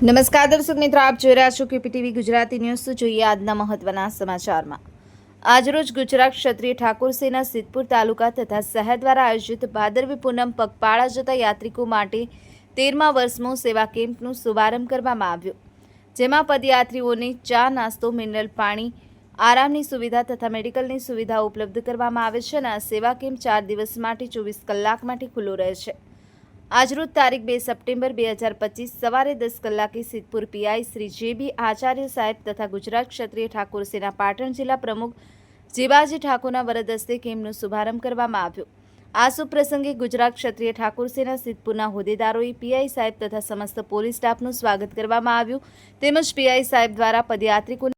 નમસ્કાર દર્શક મિત્રો, આપ જોઈ રહ્યા છો કેપીટીવી ગુજરાતી ન્યૂઝ. તો જોઈએ આજના મહત્વના સમાચારમાં. આજરોજ ગુજરાત ક્ષત્રિય ઠાકોર સેના સિદ્ધપુર તાલુકા તથા શહેર દ્વારા આયોજિત ભાદરવી પૂનમ પગપાળા જતા યાત્રિકો માટે 13મા વર્ષમાં સેવા કેમ્પનો શુભારંભ કરવામાં આવ્યો, જેમાં પદયાત્રીઓને ચા, નાસ્તો, મિનરલ પાણી, આરામની સુવિધા તથા મેડિકલની સુવિધા ઉપલબ્ધ કરવામાં આવે છે. અને આ સેવા કેમ્પ 4 દિવસ માટે 24 કલાક માટે ખુલ્લો રહે છે. આજરોજ તારીખ 2 સપ્ટેમ્બર 2025 સવારે 10 કલાકે સિદ્ધપુર પીઆઈ શ્રી જે.બી. આચાર્ય સાહેબ તથા ગુજરાત ક્ષત્રિય ઠાકોર સેના પાટણ જિલ્લા પ્રમુખ જીવાજી ઠાકોરના વરદ હસ્તે કેમ્પનો શુભારંભ કરવામાં આવ્યો. આ શુભ પ્રસંગે ગુજરાત ક્ષત્રિય ઠાકોર સેના સિદ્ધપુરના હોદ્દેદારોએ પીઆઈ સાહેબ તથા સમસ્ત પોલીસ સ્ટાફનું સ્વાગત કરવામાં આવ્યું. તેમજ પીઆઈ સાહેબ દ્વારા પદયાત્રિકોને